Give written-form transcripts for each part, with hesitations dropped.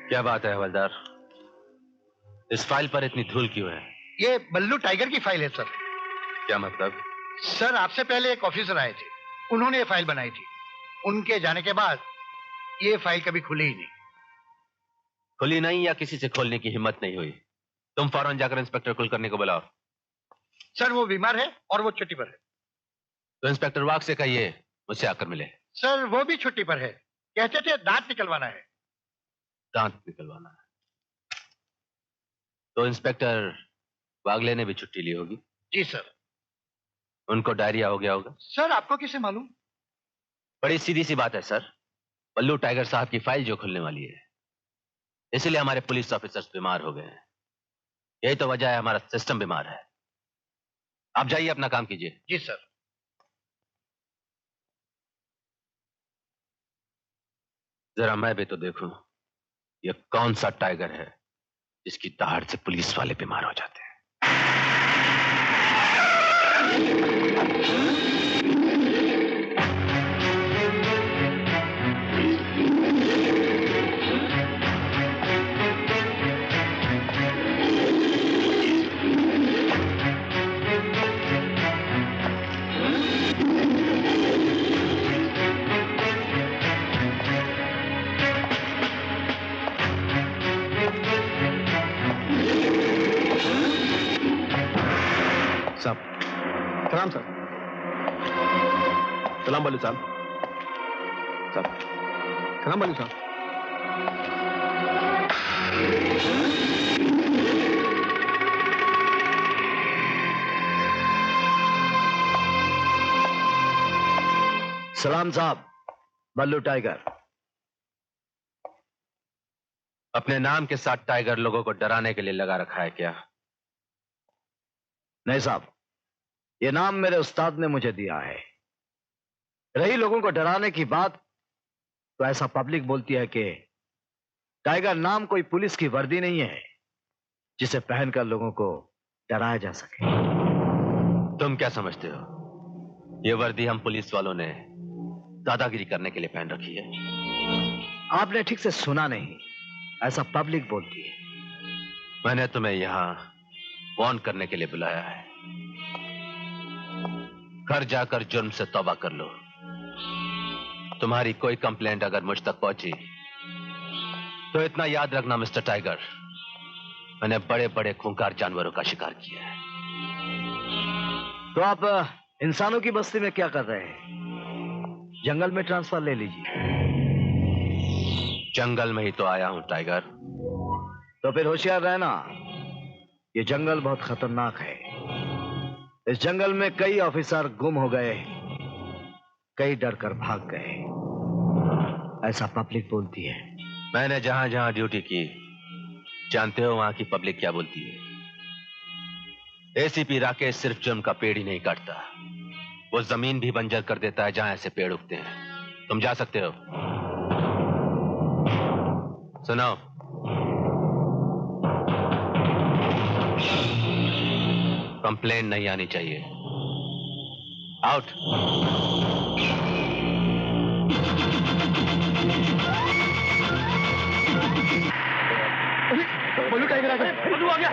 क्या बात है हवलदार, इस फाइल पर इतनी धूल क्यों है? ये बल्लू टाइगर की फाइल है सर। क्या मतलब? सर आपसे पहले एक ऑफिसर आए थे, उन्होंने ये फाइल बनाई थी। उनके जाने के बाद ये फाइल कभी खुली ही नहीं। खुली नहीं या किसी से खोलने की हिम्मत नहीं हुई? तुम फौरन जाकर इंस्पेक्टर कुलकर्णी को बुलाओ। सर वो बीमार है और वो छुट्टी पर है। तो इंस्पेक्टर वाघ से कहिए मुझसे आकर मिले। सर वो भी छुट्टी पर है, कहते थे दांत निकलवाना है। दांत निकलवाना है? तो इंस्पेक्टर वागले ने भी छुट्टी ली होगी। जी सर। उनको डायरिया हो गया होगा। सर आपको कैसे मालूम? बड़ी सीधी सी बात है सर, बल्लू टाइगर साहब की फाइल जो खुलने वाली है, इसलिए हमारे पुलिस ऑफिसर्स बीमार हो गए हैं। यही तो वजह है, हमारा सिस्टम बीमार है। आप जाइए अपना काम कीजिए। जी सर। जरा मैं भी तो देखूं ये कौन सा टाइगर है जिसकी दहाड़ से पुलिस वाले बीमार हो जाते हैं। सलाम सर। सलाम बल्लू साहब। सलाम बल्लू साहब। सलाम साहब, बल्लू टाइगर। अपने नाम के साथ टाइगर लोगों को डराने के लिए लगा रखा है क्या? नहीं साहब, यह नाम मेरे उस्ताद ने मुझे दिया है। रही लोगों को डराने की बात, तो ऐसा पब्लिक बोलती है कि टाइगर नाम कोई पुलिस की वर्दी नहीं है जिसे पहनकर लोगों को डराया जा सके। तुम क्या समझते हो, यह वर्दी हम पुलिस वालों ने दादागिरी करने के लिए पहन रखी है? आपने ठीक से सुना नहीं, ऐसा पब्लिक बोलती है। मैंने तुम्हें यहां वार्न करने के लिए बुलाया है। घर जाकर जुर्म से तौबा कर लो। तुम्हारी कोई कंप्लेंट अगर मुझ तक पहुंची तो इतना याद रखना मिस्टर टाइगर, मैंने बड़े बड़े खूंखार जानवरों का शिकार किया है। तो आप इंसानों की बस्ती में क्या कर रहे हैं? जंगल में ट्रांसफर ले लीजिए। जंगल में ही तो आया हूं टाइगर। तो फिर होशियार रहना, ये जंगल बहुत खतरनाक है। इस जंगल में कई ऑफिसर गुम हो गए, कई डरकर भाग गए, ऐसा पब्लिक बोलती है। मैंने जहां जहां ड्यूटी की, जानते हो वहां की पब्लिक क्या बोलती है? एसीपी राकेश सिर्फ जुर्म का पेड़ ही नहीं काटता, वो जमीन भी बंजर कर देता है जहां ऐसे पेड़ उगते हैं। तुम जा सकते हो। सुनो, कंप्लेन नहीं आनी चाहिए। आउट। बल्लू टाइगर आ गया। बल्लू आ गया।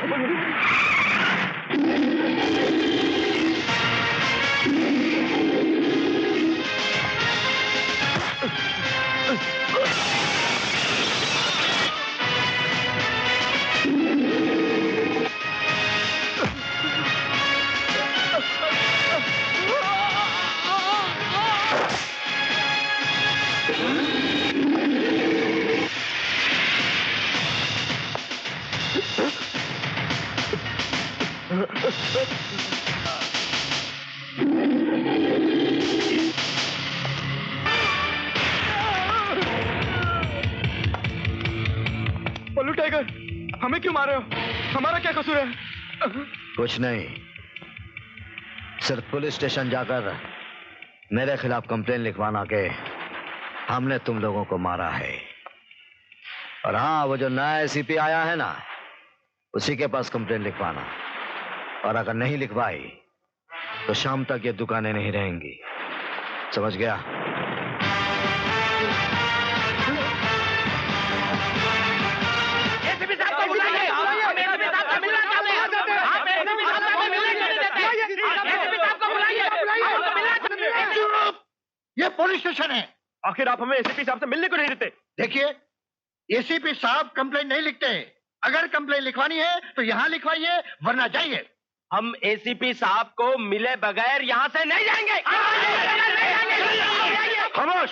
बल्लू टाइगर, हमें क्यों मार रहे हो? हमारा क्या कसूर है? कुछ नहीं, सिर्फ पुलिस स्टेशन जाकर मेरे खिलाफ कंप्लेन लिखवाना के हमने तुम लोगों को मारा है। और हाँ, वो जो नया एसीपी आया है ना, उसी के पास कंप्लेन लिखवाना। और अगर नहीं लिखवाई तो शाम तक ये दुकानें नहीं रहेंगी, समझ गया? पुलिस स्टेशन है। आखिर आप हमें एसीपी साहब से मिलने को नहीं देते? देखिए, एसीपी साहब कंप्लेंट नहीं लिखते हैं। अगर कंप्लेंट लिखवानी है तो यहाँ लिखवाइए, वरना जाइए। हम एसीपी साहब को मिले बगैर यहाँ से नहीं जाएंगे। खामोश!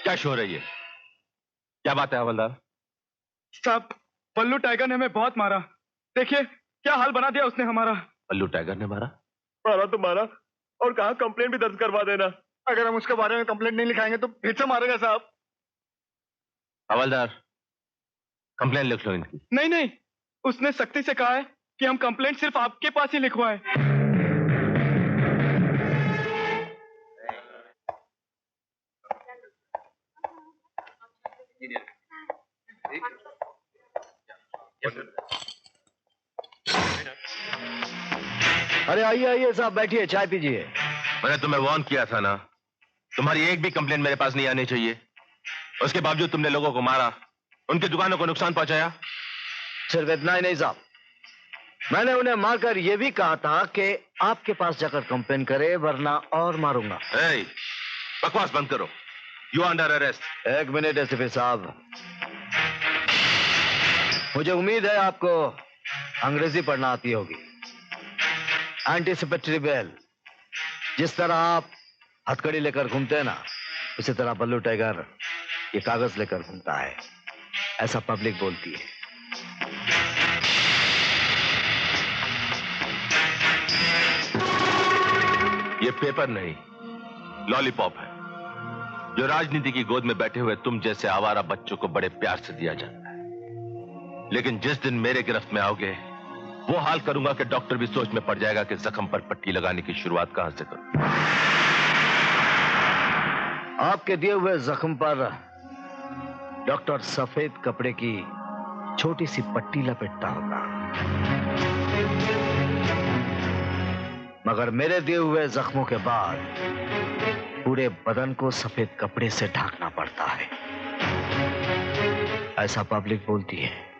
क्या शोर है ये? क्या बात है हवलदार? साहब, पल्लू टाइगर ने हमें बहुत मारा। देखिए क्या हाल बना दिया उसने हमारा। पल्लू टाइगर ने मारा? मारा तो मारा, और कहा कंप्लेंट भी दर्ज करवा देना। अगर हम उसके बारे में कंप्लेंट नहीं लिखाएंगे तो फिर से मारेगा साहब। हवलदार, कंप्लेंट लिख लो इनकी। नहीं नहीं, उसने सख्ती से कहा है कि हम कंप्लेंट सिर्फ आपके पास ही लिखवाएं। अरे आइए आइए साहब, बैठिए, चाय पीजिए। मैंने तुम्हें वार्न किया था ना, तुम्हारी एक भी कंप्लेंट मेरे पास नहीं आनी चाहिए। उसके बावजूद तुमने लोगों को मारा, उनकी दुकानों को नुकसान पहुंचाया। सिर्फ इतना ही नहीं साहब, मैंने उन्हें मारकर यह भी कहा था कि आपके पास जाकर कंप्लेन करे, वरना और मारूंगा। बकवास बंद करो। You under arrest. एक मिनट एसपी साहब, मुझे उम्मीद है आपको अंग्रेजी पढ़ना आती होगी। एंटीसिपेटरी बेल, जिस तरह आप हथकड़ी लेकर घूमते हैं ना, उसी तरह बल्लू टाइगर ये कागज लेकर घूमता है, ऐसा पब्लिक बोलती है। ये पेपर नहीं, लॉलीपॉप है, जो राजनीति की गोद में बैठे हुए तुम जैसे आवारा बच्चों को बड़े प्यार से दिया जाता है। लेकिन जिस दिन मेरे गिरफ्त में आओगे, वो हाल करूंगा कि डॉक्टर भी सोच में पड़ जाएगा कि जख्म पर पट्टी लगाने की शुरुआत कहां से करूं। आपके दिए हुए जख्म पर डॉक्टर सफेद कपड़े की छोटी सी पट्टी लपेटता होगा, मगर मेरे दिए हुए जख्मों के बाद पूरे बदन को सफेद कपड़े से ढकना पड़ता है, ऐसा पब्लिक बोलती है।